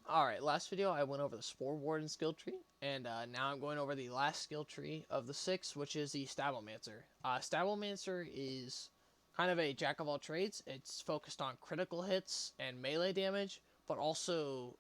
Alright, last video I went over the Spore Warden skill tree, and now I'm going over the last skill tree of the 6, which is the Stabbomancer. Stablemancer is kind of a jack of all trades. It's focused on critical hits and melee damage, but also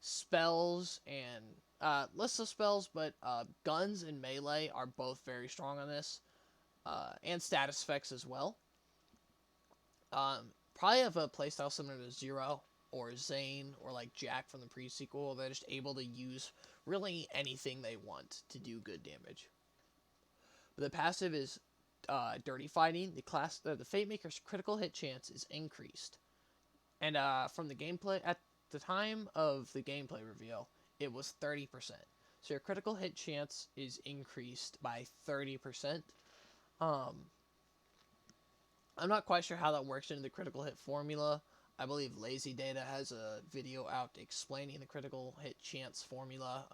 spells and less of spells, but guns and melee are both very strong on this, and status effects as well. Probably have a playstyle similar to Zero or Zane or like Jack from the pre-sequel. They're just able to use really anything they want to do good damage. But the passive is Dirty Fighting. The Fate Maker's critical hit chance is increased, and from the gameplay at the time of the gameplay reveal, it was 30%. So your critical hit chance is increased by 30%. I'm not quite sure how that works into the critical hit formula. I believe Lazy Data has a video out explaining the critical hit chance formula.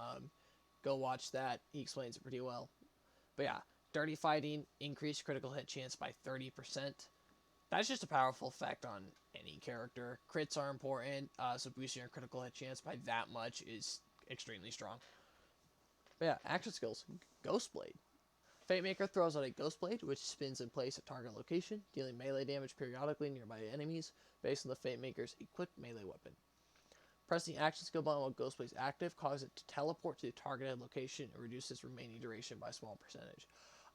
Go watch that. He explains it pretty well. But yeah, Dirty Fighting, increased critical hit chance by 30%. That's just a powerful effect on any character. Crits are important, so boosting your critical hit chance by that much is extremely strong. But yeah, action skills. Ghostblade. Fate Maker throws out a Ghost Blade, which spins in place at target location, dealing melee damage periodically nearby enemies based on the Fate Maker's equipped melee weapon. Pressing the action skill button while Ghost Blade is active causes it to teleport to the targeted location and reduces remaining duration by a small percentage.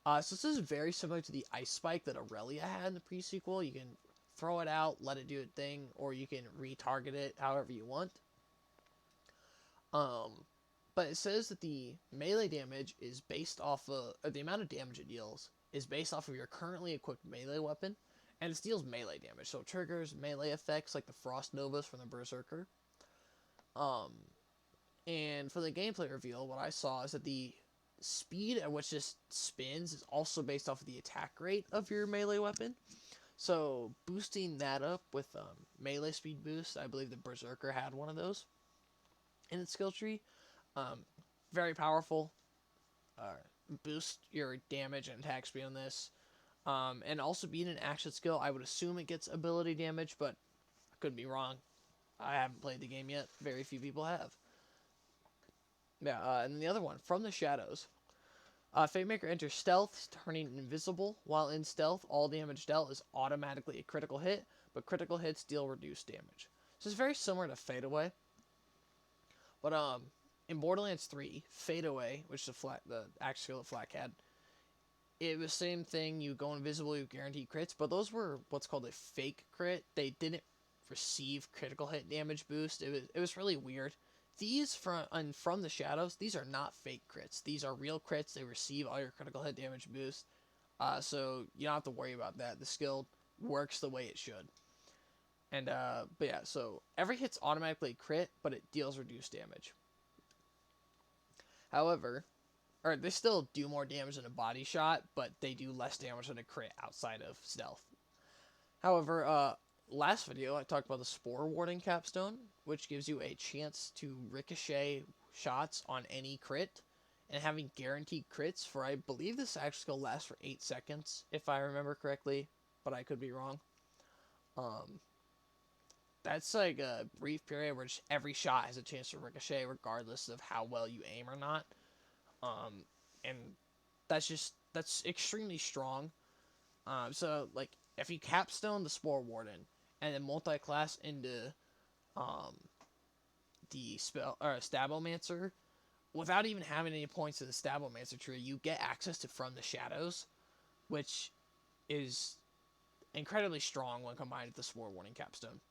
So this is very similar to the Ice Spike that Aurelia had in the pre-sequel. You can throw it out, let it do its thing, or you can retarget it however you want. But it says that the melee damage is based off of, or the amount of damage it deals is based off of your currently equipped melee weapon, and it deals melee damage, so it triggers melee effects like the Frost Novas from the Berserker. And for the gameplay reveal, what I saw is that the speed at which this spins is also based off of the attack rate of your melee weapon. So boosting that up with melee speed boost, I believe the Berserker had one of those in its skill tree. Very powerful. Boost your damage and attack speed on this. And also being an action skill, I would assume it gets ability damage, but I could be wrong. I haven't played the game yet. Very few people have. Yeah, and then the other one, From the Shadows. Fate Maker enters stealth, turning invisible. While in stealth, all damage dealt is automatically a critical hit, but critical hits deal reduced damage. So it's very similar to Fade Away. But in Borderlands 3, Fade Away, which is the action skill that Flak had, it was the same thing. You go invisible, you guarantee crits, but those were what's called a fake crit. They didn't receive critical hit damage boost. It was really weird. These from the Shadows, these are not fake crits. These are real crits. They receive all your critical hit damage boost. So you don't have to worry about that. The skill works the way it should. And but yeah, so every hit's automatically crit, but it deals reduced damage. However, or they still do more damage than a body shot, but they do less damage than a crit outside of stealth. However, last video I talked about the Spore Warden Capstone, which gives you a chance to ricochet shots on any crit, and having guaranteed crits for, I believe this action skill lasts for 8 seconds, if I remember correctly, but I could be wrong. That's like a brief period where just every shot has a chance to ricochet regardless of how well you aim or not. And that's extremely strong. So like if you capstone the Spore Warden and then multiclass into the Stabbomancer without even having any points in the Stabbomancer tree, you get access to From the Shadows, which is incredibly strong when combined with the Spore Warden Capstone.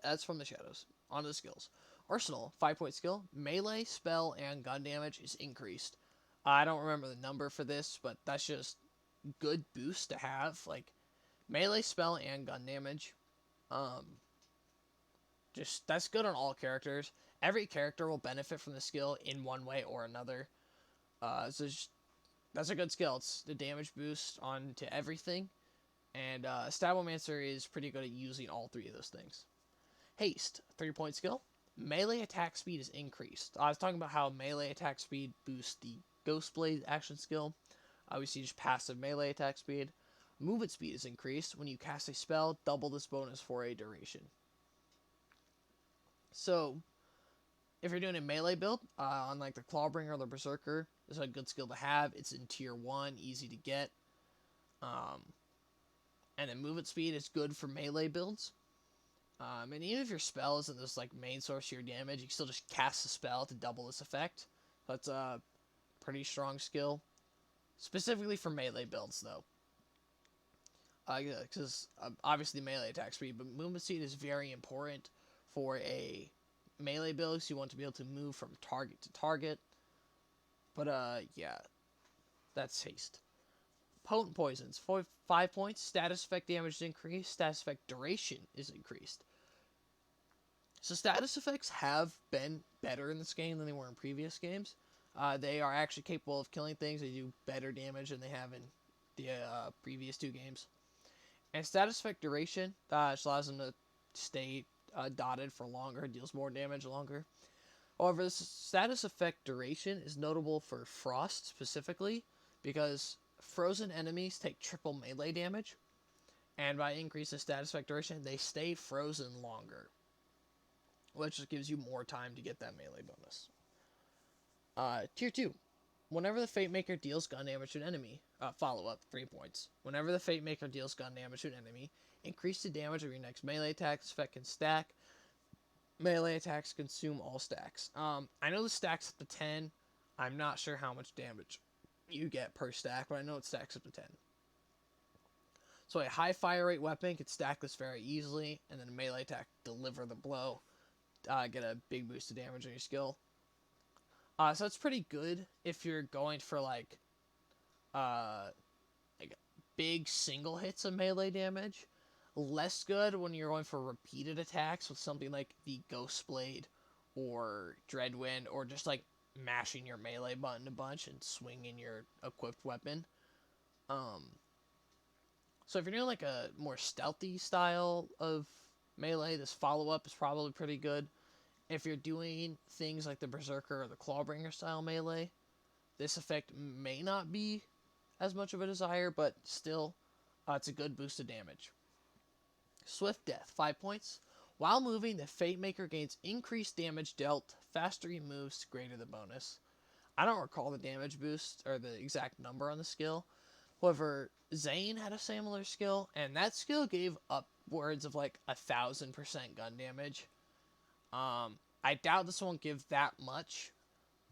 That's From the Shadows. On to the skills. Arsenal, 5-point skill. Melee, spell, and gun damage is increased. I don't remember the number for this, but that's just good boost to have. Like, melee, spell, and gun damage. That's good on all characters. Every character will benefit from the skill in one way or another. That's a good skill. It's the damage boost onto everything. And Stablemancer is pretty good at using all three of those things. Haste, 3-point skill. Melee attack speed is increased. I was talking about how melee attack speed boosts the Ghost Blade action skill. We see just passive melee attack speed. Movement speed is increased. When you cast a spell, double this bonus for a duration. So if you're doing a melee build, on like the Clawbringer or the Berserker, this is a good skill to have. It's in tier 1, easy to get. And then movement speed is good for melee builds. And even if your spell isn't this like main source of your damage, you can still just cast a spell to double this effect. That's a pretty strong skill. Specifically for melee builds, though. Because obviously melee attack speed, but movement speed is very important for a melee build, so you want to be able to move from target to target. But yeah, that's haste. Potent poisons, 5 points. Status effect damage is increased. Status effect duration is increased. So status effects have been better in this game than they were in previous games. They are actually capable of killing things. They do better damage than they have in the previous 2 games. And status effect duration just allows them to stay dotted for longer, deals more damage longer. However, this status effect duration is notable for Frost specifically, because frozen enemies take triple melee damage, and by increasing status effect duration, they stay frozen longer, which just gives you more time to get that melee bonus. Tier 2. Whenever the Fate Maker deals gun damage to an enemy, follow-up, 3 points. Whenever the Fate Maker deals gun damage to an enemy, increase the damage of your next melee attack. This effect can stack. Melee attacks consume all stacks. I know the stacks up to 10. I'm not sure how much damage you get per stack, but I know it stacks up to 10. So a high fire rate weapon can stack this very easily, and then a melee attack, deliver the blow, get a big boost of damage on your skill. So it's pretty good if you're going for like big single hits of melee damage. Less good when you're going for repeated attacks with something like the Ghost Blade or Dreadwind, or just like mashing your melee button a bunch and swinging your equipped weapon. So if you're doing like a more stealthy style of melee, this follow-up is probably pretty good. If you're doing things like the Berserker or the Clawbringer style melee, this effect may not be as much of a desire, but still, it's a good boost of damage. Swift Death, 5 points. While moving, the Fate Maker gains increased damage dealt. Faster he moves, greater the bonus. I don't recall the damage boost or the exact number on the skill. However, Zane had a similar skill, and that skill gave upwards of like 1,000% gun damage. I doubt this won't give that much,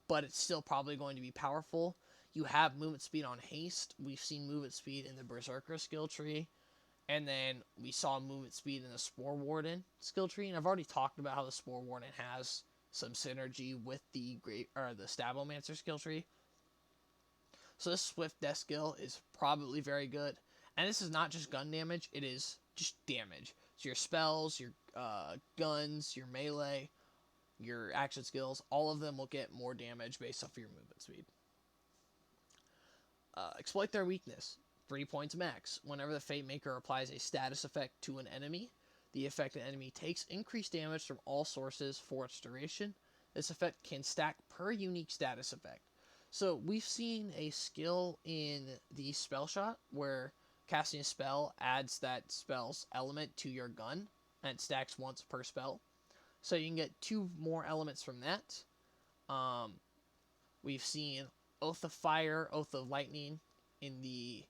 but it's still probably going to be powerful. You have movement speed on haste. We've seen movement speed in the Berserker skill tree. And then we saw movement speed in the Spore Warden skill tree. And I've already talked about how the Spore Warden has some synergy with the Stabbomancer skill tree. So this Swift Death skill is probably very good. And this is not just gun damage, it is just damage. So your spells, your guns, your melee, your action skills, all of them will get more damage based off of your movement speed. Exploit their weakness. 3 points max. Whenever the Fate Maker applies a status effect to an enemy, the affected enemy takes increased damage from all sources for its duration. This effect can stack per unique status effect. So we've seen a skill in the spell shot where casting a spell adds that spell's element to your gun, and it stacks once per spell. So you can get 2 more elements from that. We've seen Oath of Fire, Oath of Lightning in the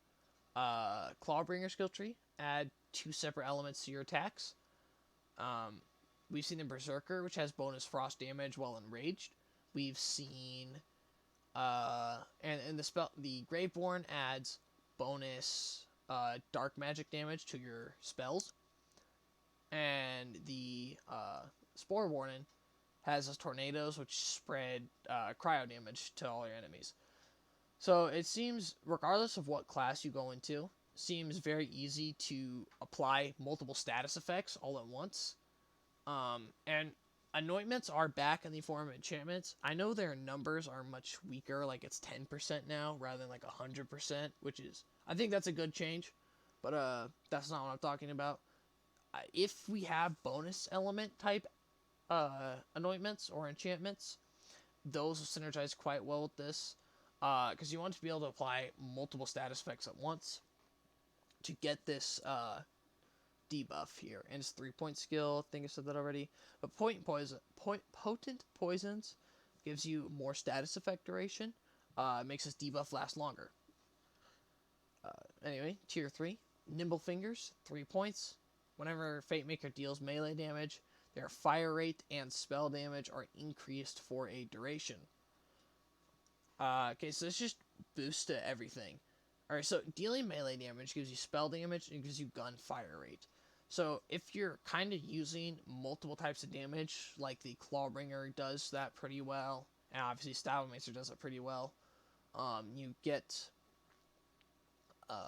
Clawbringer skill tree. Add 2 separate elements to your attacks. We've seen the Berserker, which has bonus frost damage while enraged. We've seen and the Graveborn adds bonus dark magic damage to your spells. And the Spore Warden has tornadoes, which spread cryo damage to all your enemies. So it seems, regardless of what class you go into, seems very easy to apply multiple status effects all at once. And anointments are back in the form of enchantments. I know their numbers are much weaker, like it's 10% now rather than like 100%, which is, I think that's a good change, but that's not what I'm talking about. If we have bonus element type anointments or enchantments, those will synergize quite well with this, because you want to be able to apply multiple status effects at once to get this debuff here, and it's 3-point skill. I think I said that already. But potent poisons gives you more status effect duration. Makes this debuff last longer. Anyway, tier 3, Nimble Fingers, 3 points. Whenever Fate Maker deals melee damage, their fire rate and spell damage are increased for a duration. Okay, so this just boosts to everything. Alright, so dealing melee damage gives you spell damage and gives you gun fire rate. So if you're kind of using multiple types of damage, like the Clawbringer does that pretty well, and obviously Stablemancer does it pretty well, you get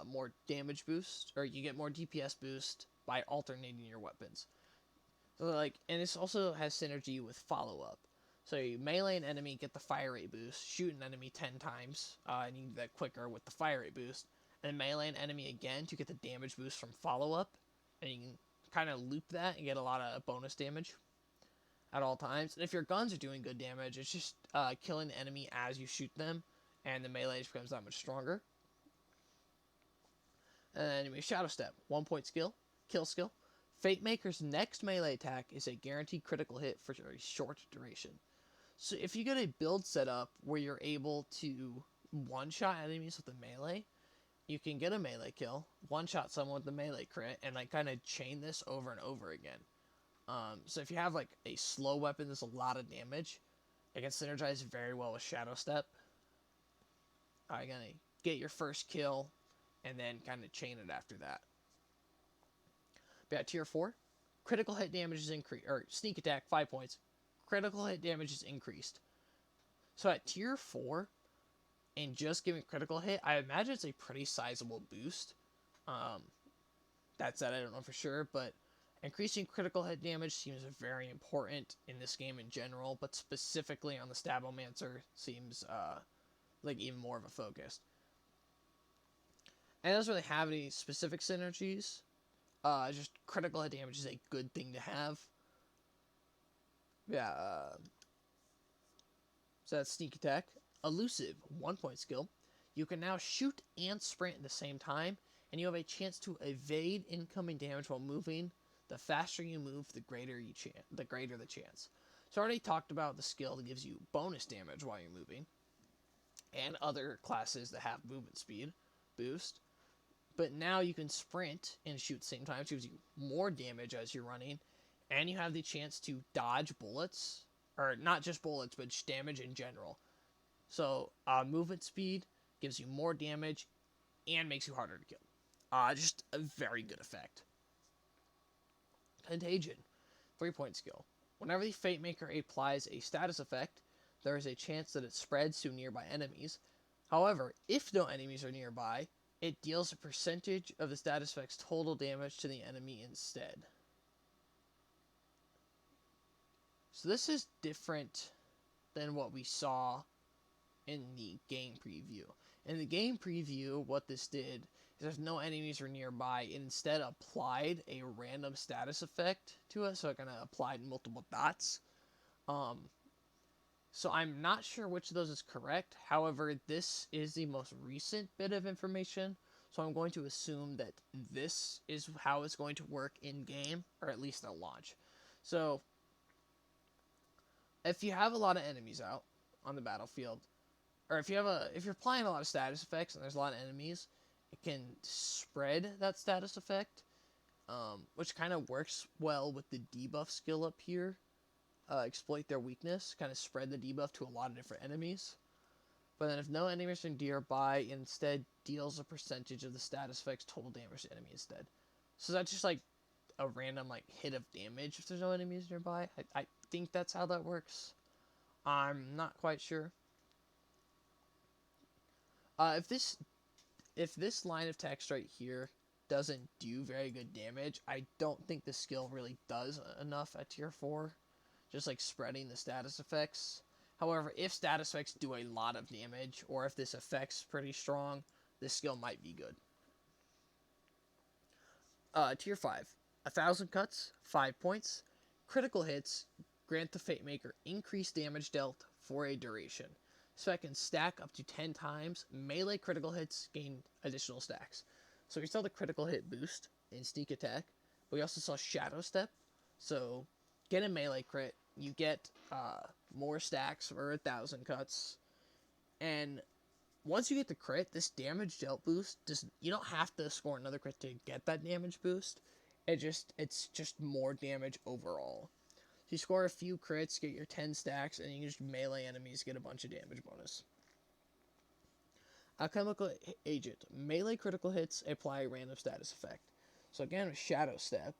more damage boost, or you get more DPS boost by alternating your weapons. So and this also has synergy with follow-up. So you melee an enemy, get the fire rate boost, shoot an enemy 10 times, and you can do that quicker with the fire rate boost, and melee an enemy again to get the damage boost from follow-up, and you can kind of loop that and get a lot of bonus damage at all times. And if your guns are doing good damage, it's just killing the enemy as you shoot them, and the melee just becomes that much stronger. And then anyway, Shadow Step, 1-point skill, kill skill. Fate Maker's next melee attack is a guaranteed critical hit for a short duration. So if you get a build setup where you're able to one-shot enemies with a melee, you can get a melee kill, one-shot someone with a melee crit, and kind of chain this over and over again. So if you have a slow weapon that's a lot of damage, it can synergize very well with Shadow Step. You're gonna get your first kill, and then kind of chain it after that. But at tier 4, critical hit damage is increased, or sneak attack, 5 points. Critical hit damage is increased. So at tier 4, and just giving critical hit, I imagine it's a pretty sizable boost. That said, I don't know for sure, but increasing critical hit damage seems very important in this game in general, but specifically on the Stabbomancer seems even more of a focus. And it doesn't really have any specific synergies. Just critical hit damage is a good thing to have. Yeah. So that's sneak attack. Elusive, 1-point skill. You can now shoot and sprint at the same time, and you have a chance to evade incoming damage while moving. The faster you move, the greater the chance. So I already talked about the skill that gives you bonus damage while you're moving, and other classes that have movement speed boost. But now you can sprint and shoot at the same time, which gives you more damage as you're running, and you have the chance to dodge bullets, or not just bullets, but just damage in general. So movement speed gives you more damage and makes you harder to kill. Just a very good effect. Contagion, 3-point skill. Whenever the Fate Maker applies a status effect, there is a chance that it spreads to nearby enemies. However, if no enemies are nearby, it deals a percentage of the status effect's total damage to the enemy instead. So this is different than what we saw in the game preview. In the game preview, what this did is if no enemies were nearby, it instead applied a random status effect to it, so it kind of applied multiple dots. So I'm not sure which of those is correct. However, this is the most recent bit of information, so I'm going to assume that this is how it's going to work in-game, or at least at launch. So, if you have a lot of enemies out on the battlefield, or if you're applying a lot of status effects and there's a lot of enemies, it can spread that status effect, which kind of works well with the debuff skill up here. Exploit their weakness, kind of spread the debuff to a lot of different enemies. But then if no enemies are nearby, it instead deals a percentage of the status effect's total damage to enemy instead. So that's just a random hit of damage if there's no enemies nearby. I think that's how that works. I'm not quite sure. If this line of text right here doesn't do very good damage, I don't think the skill really does enough at tier 4. Just spreading the status effects. However, if status effects do a lot of damage, or if this effect's pretty strong, this skill might be good. Tier 5. 1,000 cuts, 5 points. Critical hits grant the Fate Maker increased damage dealt for a duration. So I can stack up to 10 times. Melee critical hits gain additional stacks. So we saw the critical hit boost in sneak attack. But we also saw Shadow Step. So get a melee crit, you get more stacks for 1,000 cuts, and once you get the crit, this damage dealt boost you don't have to score another crit to get that damage boost. It's just more damage overall. So you score a few crits, get your 10 stacks, and you can just melee enemies, get a bunch of damage bonus. Alchemical Agent. Melee critical hits apply a random status effect. So again, with Shadow Step,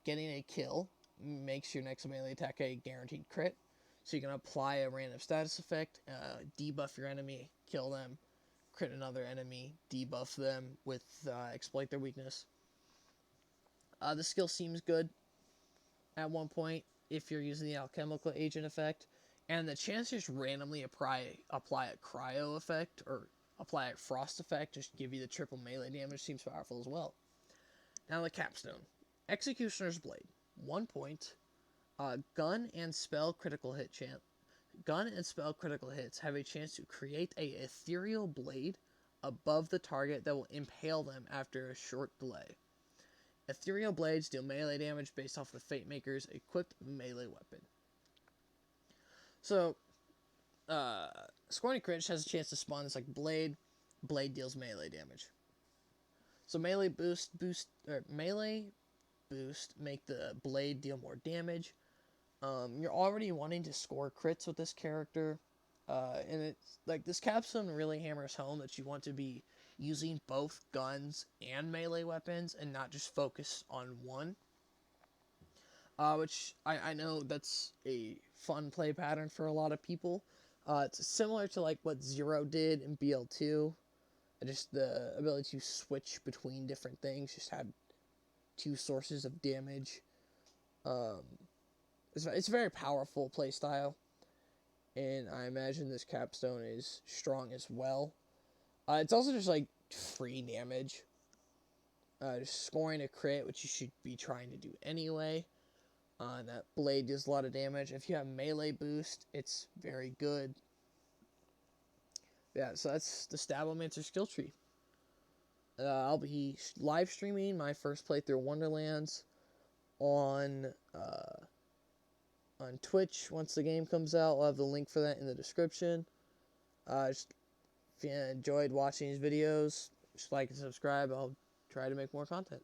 getting a kill makes your next melee attack a guaranteed crit. So you can apply a random status effect, debuff your enemy, kill them, crit another enemy, debuff them with exploit their weakness. The skill seems good at one point if you're using the Alchemical Agent effect, and the chance to just randomly apply a cryo effect or apply a frost effect, just give you the triple melee damage, seems powerful as well. Now the Capstone. Executioner's Blade. 1 point. Gun and spell critical hits have a chance to create a ethereal blade above the target that will impale them after a short delay. Ethereal blades deal melee damage based off the Fate Maker's equipped melee weapon. So, scoring a crit has a chance to spawn this like blade. Blade deals melee damage. So melee boost make the blade deal more damage. You're already wanting to score crits with this character, and it's like this Capstone really hammers home that you want to be using both guns and melee weapons and not just focus on one. Which I know that's a fun play pattern for a lot of people. It's similar to like what Zero did in BL2. Just the ability to switch between different things, just have two sources of damage. It's a very powerful playstyle, and I imagine this Capstone is strong as well. It's also just like free damage. Just scoring a crit, which you should be trying to do anyway. That blade does a lot of damage. If you have melee boost, it's very good. Yeah, so that's the Stabbomancer skill tree. I'll be live streaming my first playthrough of Wonderlands on Twitch once the game comes out. I'll have the link for that in the description. If you enjoyed watching these videos, just like and subscribe. I'll try to make more content.